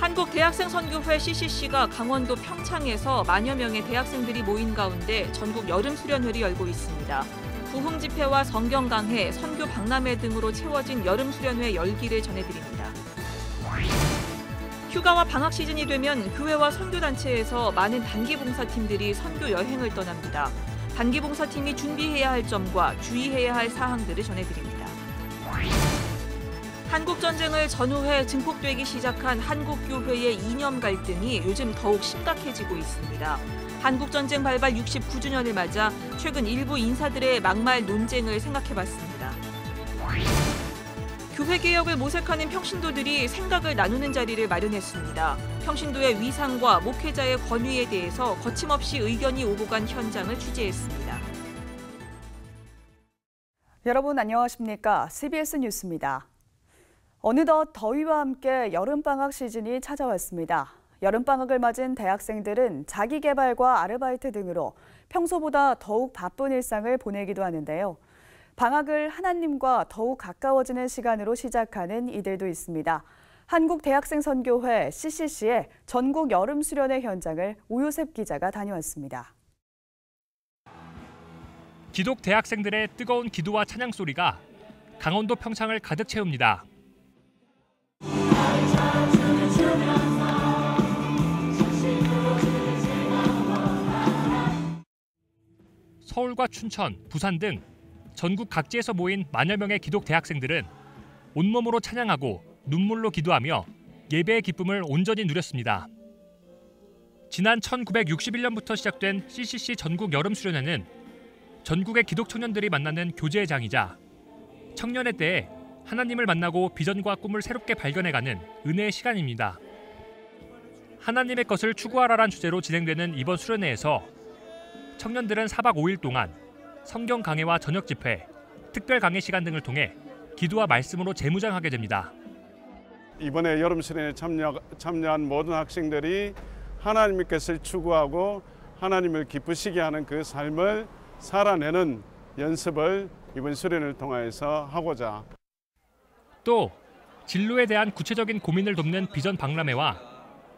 한국대학생선교회 CCC가 강원도 평창에서 만여 명의 대학생들이 모인 가운데 전국 여름수련회를 열고 있습니다. 부흥집회와 성경강해, 선교 박람회 등으로 채워진 여름수련회 열기를 전해드립니다. 휴가와 방학 시즌이 되면 교회와 선교단체에서 많은 단기봉사팀들이 선교 여행을 떠납니다. 단기봉사팀이 준비해야 할 점과 주의해야 할 사항들을 전해드립니다. 한국전쟁을 전후해 증폭되기 시작한 한국교회의 이념 갈등이 요즘 더욱 심각해지고 있습니다. 한국전쟁 발발 69주년을 맞아 최근 일부 인사들의 막말 논쟁을 생각해봤습니다. 교회 개혁을 모색하는 평신도들이 생각을 나누는 자리를 마련했습니다. 평신도의 위상과 목회자의 권위에 대해서 거침없이 의견이 오고 간 현장을 취재했습니다. 여러분 안녕하십니까? CBS 뉴스입니다. 어느덧 더위와 함께 여름방학 시즌이 찾아왔습니다. 여름방학을 맞은 대학생들은 자기개발과 아르바이트 등으로 평소보다 더욱 바쁜 일상을 보내기도 하는데요. 방학을 하나님과 더욱 가까워지는 시간으로 시작하는 이들도 있습니다. 한국대학생선교회 CCC의 전국 여름수련회 현장을 오요셉 기자가 다녀왔습니다. 기독 대학생들의 뜨거운 기도와 찬양 소리가 강원도 평창을 가득 채웁니다. 서울과 춘천, 부산 등 전국 각지에서 모인 만여 명의 기독 대학생들은 온몸으로 찬양하고 눈물로 기도하며 예배의 기쁨을 온전히 누렸습니다. 지난 1961년부터 시작된 CCC 전국 여름수련회는 전국의 기독 청년들이 만나는 교제의 장이자 청년의 때에 하나님을 만나고 비전과 꿈을 새롭게 발견해가는 은혜의 시간입니다. 하나님의 것을 추구하라란 주제로 진행되는 이번 수련회에서 청년들은 4박 5일 동안 성경 강해와 저녁 집회, 특별 강해 시간 등을 통해 기도와 말씀으로 재무장하게 됩니다. 이번에 여름 수련회에 참여한 모든 학생들이 하나님의 것을 추구하고 하나님을 기쁘시게 하는 그 삶을 살아내는 연습을 이번 수련회를 통해서 하고자. 또 진로에 대한 구체적인 고민을 돕는 비전 박람회와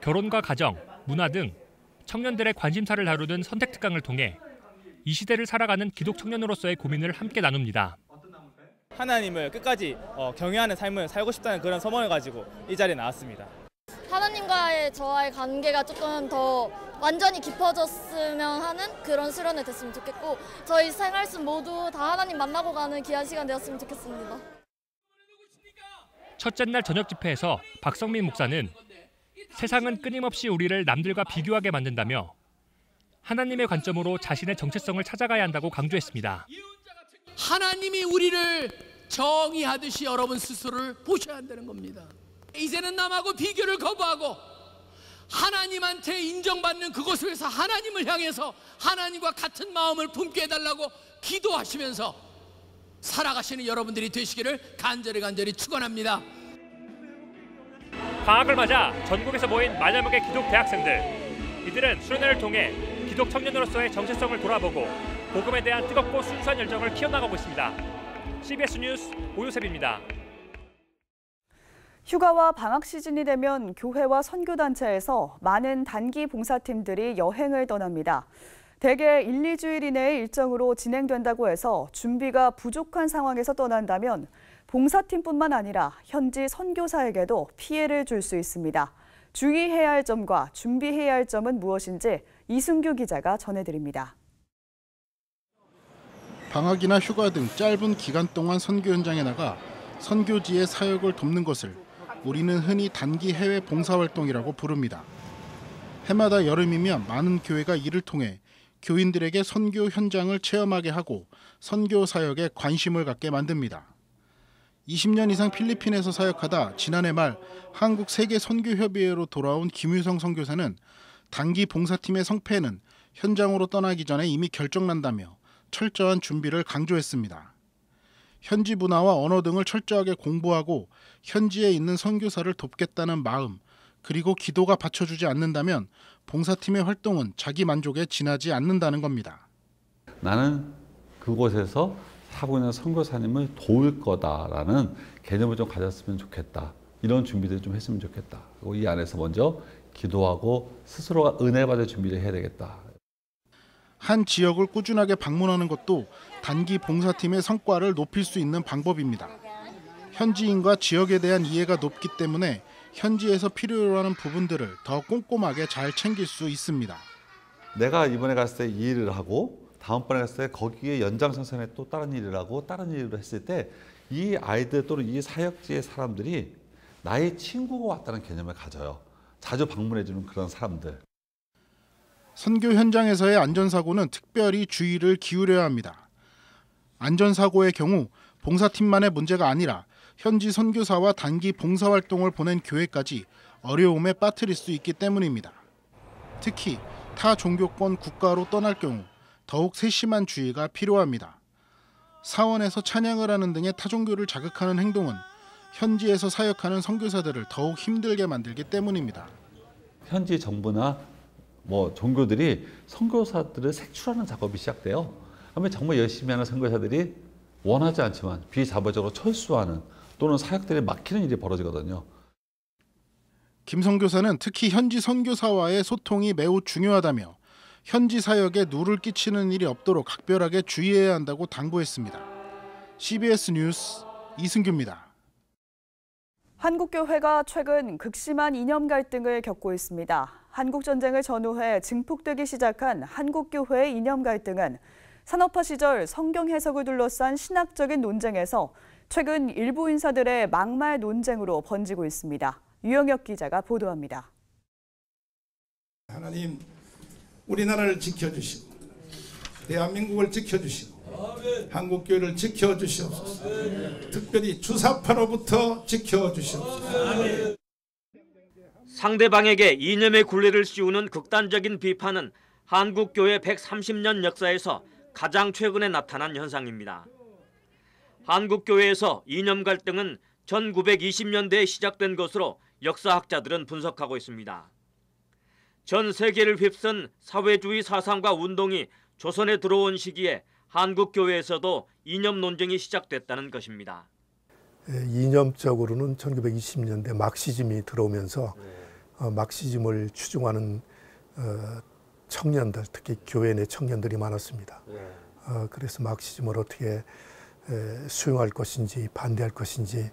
결혼과 가정, 문화 등 청년들의 관심사를 다루는 선택 특강을 통해 이 시대를 살아가는 기독 청년으로서의 고민을 함께 나눕니다. 하나님을 끝까지 경외하는 삶을 살고 싶다는 그런 소망을 가지고 이 자리에 나왔습니다. 하나님과의 저와의 관계가 조금 더 완전히 깊어졌으면 하는 그런 수련회 됐으면 좋겠고 저희 생활순 모두 다 하나님 만나고 가는 귀한 시간 되었으면 좋겠습니다. 첫째 날 저녁 집회에서 박성민 목사는 세상은 끊임없이 우리를 남들과 비교하게 만든다며 하나님의 관점으로 자신의 정체성을 찾아가야 한다고 강조했습니다. 하나님이 우리를 정의하듯이 여러분 스스로를 보셔야 한다는 겁니다. 이제는 남하고 비교를 거부하고 하나님한테 인정받는 그곳에서 하나님을 향해서 하나님과 같은 마음을 품게 해달라고 기도하시면서 살아가시는 여러분들이 되시기를 간절히 축원합니다. 방학을 맞아 전국에서 모인 만여 명의 기독 대학생들. 이들은 수련회를 통해 기독 청년으로서의 정체성을 돌아보고 복음에 대한 뜨겁고 순수한 열정을 키워나가고 있습니다. CBS 뉴스 오요셉입니다. 휴가와 방학 시즌이 되면 교회와 선교단체에서 많은 단기 봉사팀들이 여행을 떠납니다. 대개 1, 2주일 이내의 일정으로 진행된다고 해서 준비가 부족한 상황에서 떠난다면 봉사팀뿐만 아니라 현지 선교사에게도 피해를 줄 수 있습니다. 주의해야 할 점과 준비해야 할 점은 무엇인지 이승규 기자가 전해드립니다. 방학이나 휴가 등 짧은 기간 동안 선교 현장에 나가 선교지의 사역을 돕는 것을 우리는 흔히 단기 해외 봉사활동이라고 부릅니다. 해마다 여름이면 많은 교회가 이를 통해 교인들에게 선교 현장을 체험하게 하고 선교 사역에 관심을 갖게 만듭니다. 20년 이상 필리핀에서 사역하다 지난해 말 한국 세계선교협의회로 돌아온 김유성 선교사는 단기 봉사팀의 성패는 현장으로 떠나기 전에 이미 결정난다며 철저한 준비를 강조했습니다. 현지 문화와 언어 등을 철저하게 공부하고 현지에 있는 선교사를 돕겠다는 마음, 그리고 기도가 받쳐주지 않는다면 봉사팀의 활동은 자기 만족에 지나지 않는다는 겁니다. 나는 그곳에서 하고 있는 선교사님을 도울 거다라는 개념을 좀 가졌으면 좋겠다. 이런 준비들을 좀 했으면 좋겠다. 그리고 이 안에서 먼저 기도하고 스스로가 은혜 받을 준비를 해야 되겠다. 한 지역을 꾸준하게 방문하는 것도 단기 봉사팀의 성과를 높일 수 있는 방법입니다. 현지인과 지역에 대한 이해가 높기 때문에 현지에서 필요로 하는 부분들을 더 꼼꼼하게 잘 챙길 수 있습니다. 내가 이번에 갔을 때 이 일을 하고 다음번에 갔을 때 거기에 연장선상에 또 다른 일을 하고 다른 일을 했을 때 이 아이들 또는 이 사역지의 사람들이 나의 친구가 왔다는 개념을 가져요. 자주 방문해주는 그런 사람들. 선교 현장에서의 안전사고는 특별히 주의를 기울여야 합니다. 안전사고의 경우 봉사팀만의 문제가 아니라 현지 선교사와 단기 봉사활동을 보낸 교회까지 어려움에 빠뜨릴 수 있기 때문입니다. 특히 타 종교권 국가로 떠날 경우 더욱 세심한 주의가 필요합니다. 사원에서 찬양을 하는 등의 타종교를 자극하는 행동은 현지에서 사역하는 선교사들을 더욱 힘들게 만들기 때문입니다. 현지 정부나 종교들이 선교사들을 색출하는 작업이 시작돼요. 그러면 정말 열심히 하는 선교사들이 원하지 않지만 비자발적으로 철수하는 또는 사역들이 막히는 일이 벌어지거든요. 김 선교사는 특히 현지 선교사와의 소통이 매우 중요하다며 현지 사역에 누를 끼치는 일이 없도록 각별하게 주의해야 한다고 당부했습니다. CBS 뉴스 이승규입니다. 한국교회가 최근 극심한 이념 갈등을 겪고 있습니다. 한국전쟁을 전후해 증폭되기 시작한 한국교회의 이념 갈등은 산업화 시절 성경 해석을 둘러싼 신학적인 논쟁에서 최근 일부 인사들의 막말 논쟁으로 번지고 있습니다. 유영혁 기자가 보도합니다. 하나님, 우리나라를 지켜주시고 대한민국을 지켜주시고 한국교회를 지켜주시옵소서. 특별히 주사파로부터 지켜주시옵소서. 상대방에게 이념의 굴레를 씌우는 극단적인 비판은 한국교회 130년 역사에서 가장 최근에 나타난 현상입니다. 한국교회에서 이념 갈등은 1920년대에 시작된 것으로 역사학자들은 분석하고 있습니다. 전 세계를 휩쓴 사회주의 사상과 운동이 조선에 들어온 시기에 한국교회에서도 이념 논쟁이 시작됐다는 것입니다. 이념적으로는 1920년대 막시즘이 들어오면서 막시즘을 추종하는 청년들, 특히 교회 내 청년들이 많았습니다. 그래서 막시즘을 어떻게 수용할 것인지 반대할 것인지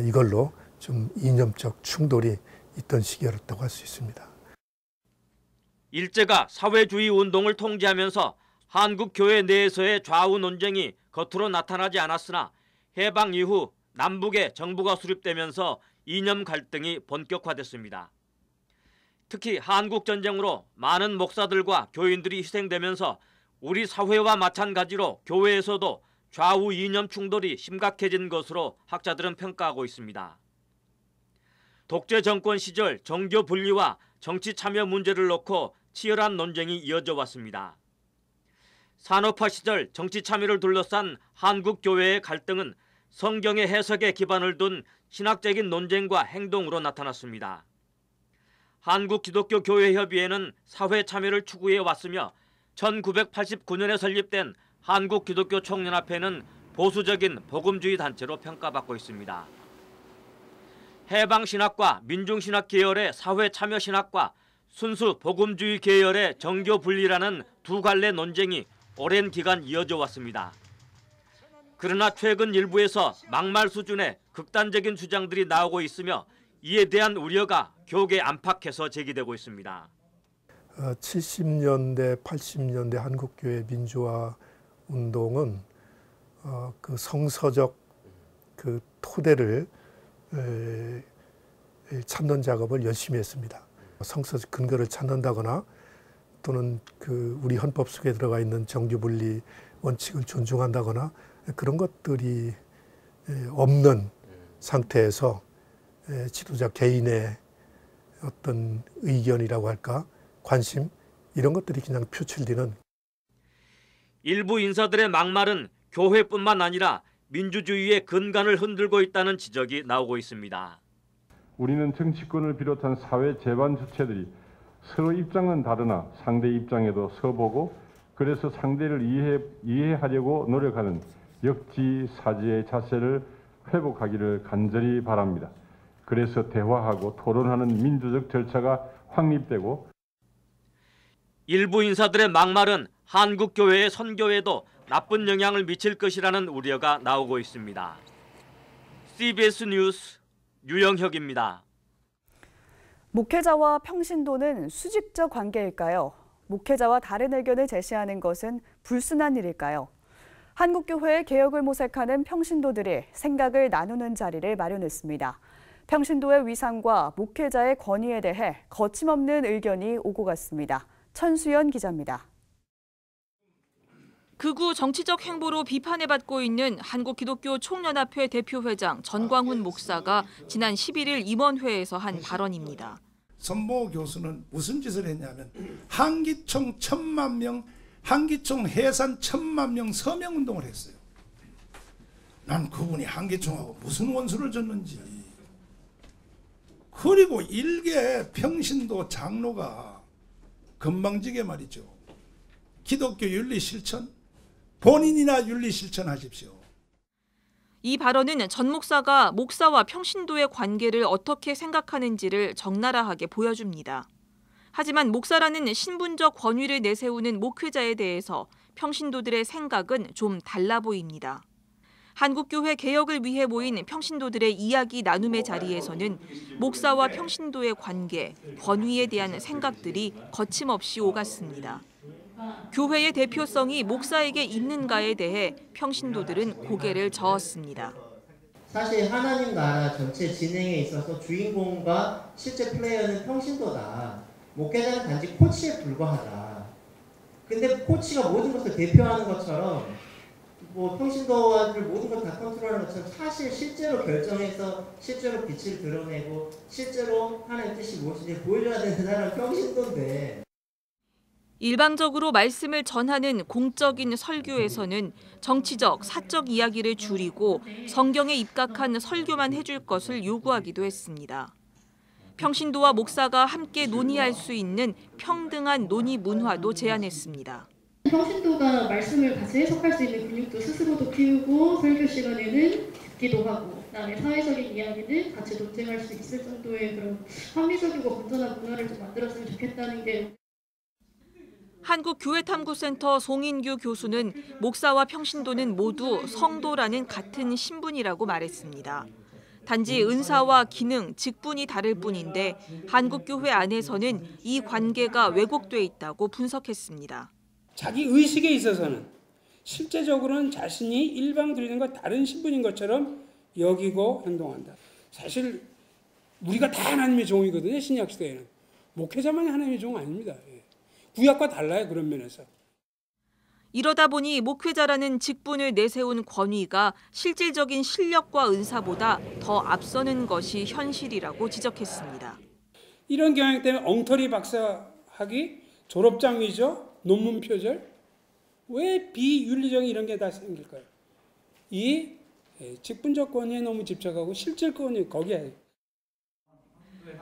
이걸로 좀 이념적 충돌이 있던 시기였다고 할 수 있습니다. 일제가 사회주의 운동을 통제하면서 한국 교회 내에서의 좌우 논쟁이 겉으로 나타나지 않았으나 해방 이후 남북에 정부가 수립되면서 이념 갈등이 본격화됐습니다. 특히 한국전쟁으로 많은 목사들과 교인들이 희생되면서 우리 사회와 마찬가지로 교회에서도 좌우 이념 충돌이 심각해진 것으로 학자들은 평가하고 있습니다. 독재 정권 시절 정교 분리와 정치 참여 문제를 놓고 치열한 논쟁이 이어져 왔습니다. 산업화 시절 정치 참여를 둘러싼 한국 교회의 갈등은 성경의 해석에 기반을 둔 신학적인 논쟁과 행동으로 나타났습니다. 한국기독교교회협의회는 사회 참여를 추구해 왔으며 1989년에 설립된 한국기독교총연합회는 보수적인 복음주의 단체로 평가받고 있습니다. 해방신학과 민중신학 계열의 사회 참여 신학과 순수 복음주의 계열의 정교 분리라는 두 갈래 논쟁이 오랜 기간 이어져 왔습니다. 그러나 최근 일부에서 막말 수준의 극단적인 주장들이 나오고 있으며 이에 대한 우려가 교계 안팎에서 제기되고 있습니다. 70년대, 80년대 한국교회 민주화 운동은 그 성서적 그 토대를 찾는 작업을 열심히 했습니다. 성서적 근거를 찾는다거나 또는 그 우리 헌법 속에 들어가 있는 정규분리 원칙을 존중한다거나 그런 것들이 없는 상태에서 지도자 개인의 어떤 의견이라고 할까, 관심 이런 것들이 그냥 표출되는. 일부 인사들의 막말은 교회뿐만 아니라 민주주의의 근간을 흔들고 있다는 지적이 나오고 있습니다. 우리는 정치권을 비롯한 사회 제반 주체들이 서로 입장은 다르나 상대 입장에도 서보고 그래서 상대를 이해하려고 노력하는 역지사지의 자세를 회복하기를 간절히 바랍니다. 그래서 대화하고 토론하는 민주적 절차가 확립되고 일부 인사들의 막말은 한국교회의 선교에도 나쁜 영향을 미칠 것이라는 우려가 나오고 있습니다. CBS 뉴스 유영혁입니다. 목회자와 평신도는 수직적 관계일까요? 목회자와 다른 의견을 제시하는 것은 불순한 일일까요? 한국교회의 개혁을 모색하는 평신도들이 생각을 나누는 자리를 마련했습니다. 평신도의 위상과 목회자의 권위에 대해 거침없는 의견이 오고 갔습니다. 천수연 기자입니다. 극우 정치적 행보로 비판을 받고 있는 한국기독교 총연합회 대표회장 전광훈 목사가 지난 11일 임원회에서 한 발언입니다. 손모 교수는 무슨 짓을 했냐면 한기총 1,000만 명, 한기총 해산 1,000만 명 서명운동을 했어요. 난 그분이 한기총하고 무슨 원수를 졌는지. 그리고 일개 평신도 장로가 건방지게 말이죠. 기독교 윤리 실천, 본인이나 윤리 실천하십시오. 이 발언은 전 목사가 목사와 평신도의 관계를 어떻게 생각하는지를 적나라하게 보여줍니다. 하지만 목사라는 신분적 권위를 내세우는 목회자에 대해서 평신도들의 생각은 좀 달라 보입니다. 한국교회 개혁을 위해 모인 평신도들의 이야기 나눔의 자리에서는 목사와 평신도의 관계, 권위에 대한 생각들이 거침없이 오갔습니다. 교회의 대표성이 목사에게 있는가에 대해 평신도들은 고개를 저었습니다. 사실 하나님 나라 전체 진행에 있어서 주인공과 실제 플레이어는 평신도다. 목회자는 단지 코치에 불과하다. 근데 코치가 모든 것을 대표하는 것처럼 평신도와들 모든 걸 다 컨트롤하는 것처럼 사실 실제로 결정해서 실제로 빛을 드러내고 실제로 하나님의 뜻이 무엇인지 보여줘야 되는 사람은 평신도인데. 일방적으로 말씀을 전하는 공적인 설교에서는 정치적, 사적 이야기를 줄이고 성경에 입각한 설교만 해줄 것을 요구하기도 했습니다. 평신도와 목사가 함께 논의할 수 있는 평등한 논의 문화도 제안했습니다. 평신도가 말씀을 같이 해석할 수 있는 근육도 스스로도 키우고 설교 시간에는 듣기도 하고 그다음에 사회적인 이야기는 같이 논쟁할 수 있을 정도의 그런 합리적이고 건전한 문화를 좀 만들었으면 좋겠다는 게. 한국교회탐구센터 송인규 교수는 목사와 평신도는 모두 성도라는 같은 신분이라고 말했습니다. 단지 은사와 기능, 직분이 다를 뿐인데 한국교회 안에서는 이 관계가 왜곡돼 있다고 분석했습니다. 자기 의식에 있어서는 실제적으로는 자신이 일반 그리스도인과 다른 신분인 것처럼 여기고 행동한다. 사실 우리가 다 하나님의 종이거든요. 신약 시대에는. 목회자만이 하나님의 종 아닙니다. 구약과 달라요. 그런 면에서. 이러다 보니 목회자라는 직분을 내세운 권위가 실질적인 실력과 은사보다 더 앞서는 것이 현실이라고 지적했습니다. 이런 경향 때문에 엉터리 박사학위, 졸업장 위조, 논문 표절, 왜 비윤리적인 이런 게 다 생길까요? 이 직분적 권위에 너무 집착하고 실질 권위 거기에.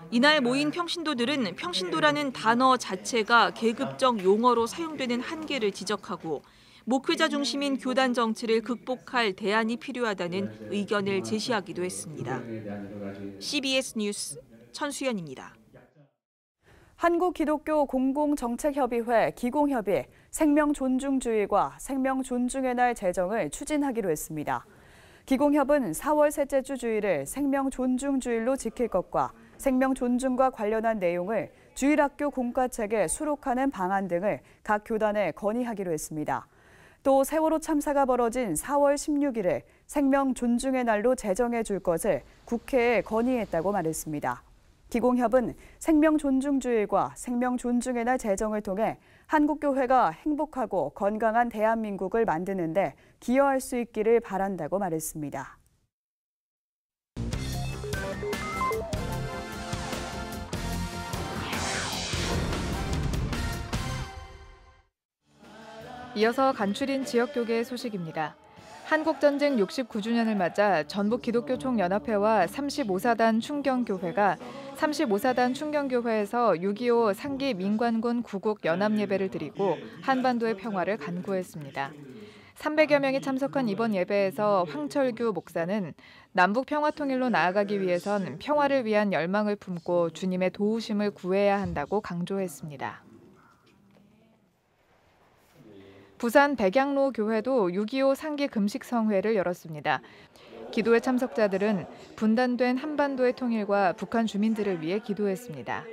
이날 모인 평신도들은 평신도라는 단어 자체가 계급적 용어로 사용되는 한계를 지적하고 목회자 중심인 교단 정치를 극복할 대안이 필요하다는 의견을 제시하기도 했습니다. CBS 뉴스 천수연입니다. 한국기독교 공공정책협의회 기공협이 생명존중주일과 생명존중의 날 제정을 추진하기로 했습니다. 기공협은 4월 셋째 주 주일을 생명존중주일로 지킬 것과 생명존중과 관련한 내용을 주일학교 공과책에 수록하는 방안 등을 각 교단에 건의하기로 했습니다. 또 세월호 참사가 벌어진 4월 16일을 생명존중의 날로 제정해 줄 것을 국회에 건의했다고 말했습니다. 기공협은 생명존중주일과 생명존중의 날 제정을 통해 한국교회가 행복하고 건강한 대한민국을 만드는 데 기여할 수 있기를 바란다고 말했습니다. 이어서 간추린 지역교계 소식입니다. 한국전쟁 69주년을 맞아 전북기독교총연합회와 35사단 충경교회가 35사단 충경교회에서 6.25 상기 민관군 구국 연합예배를 드리고 한반도의 평화를 간구했습니다. 300여 명이 참석한 이번 예배에서 황철규 목사는 남북 평화 통일로 나아가기 위해선 평화를 위한 열망을 품고 주님의 도우심을 구해야 한다고 강조했습니다. 부산 백양로 교회도 6.25 상기 금식성회를 열었습니다. 기도회 참석자들은 분단된 한반도의 통일과 북한 주민들을 위해 기도했습니다.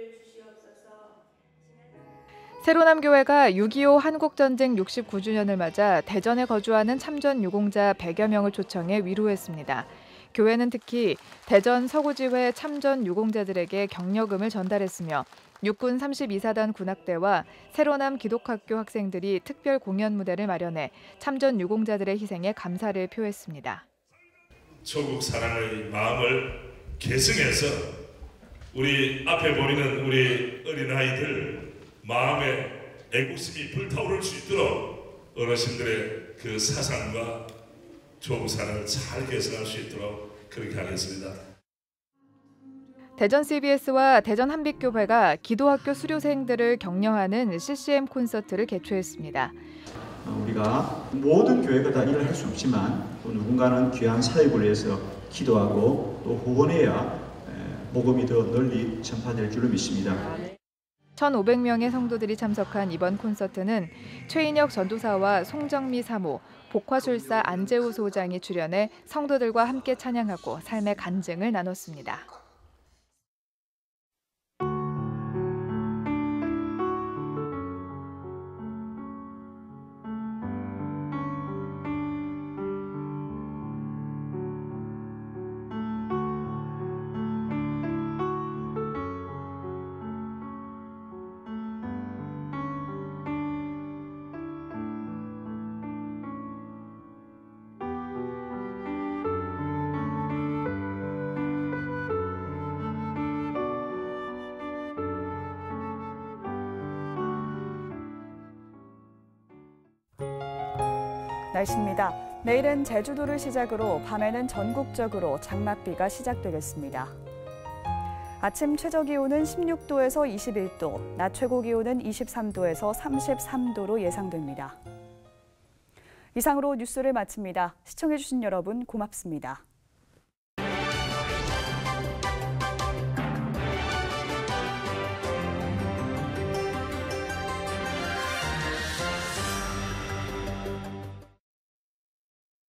세로남교회가 6.25 한국전쟁 69주년을 맞아 대전에 거주하는 참전 유공자 100여 명을 초청해 위로했습니다. 교회는 특히 대전 서구지회 참전 유공자들에게 격려금을 전달했으며 육군 32사단 군악대와 세로남 기독학교 학생들이 특별 공연 무대를 마련해 참전 유공자들의 희생에 감사를 표했습니다. 조국 사랑의 마음을 계승해서 우리 앞에 보이는 우리 어린아이들 마음에 애국심이 불타오를 수 있도록 어르신들의 그 사상과 조국 사랑을 잘 계승할 수 있도록 그렇게 하겠습니다. 대전 CBS와 대전 한빛교회가 기도학교 수료생들을 격려하는 CCM 콘서트를 개최했습니다. 우리가 모든 교회가 다 일을 할 수 없지만 또 누군가는 귀한 사역을 위해서 기도하고 또 후원해야 복음이 더 널리 전파될 줄로 믿습니다. 1,500명의 성도들이 참석한 이번 콘서트는 최인혁 전도사와 송정미 사모, 복화술사 안재우 소장이 출연해 성도들과 함께 찬양하고 삶의 간증을 나눴습니다. 날씨입니다. 내일은 제주도를 시작으로 밤에는 전국적으로 장맛비가 시작되겠습니다. 아침 최저기온은 16도에서 21도, 낮 최고기온은 23도에서 33도로 예상됩니다. 이상으로 뉴스를 마칩니다. 시청해주신 여러분 고맙습니다.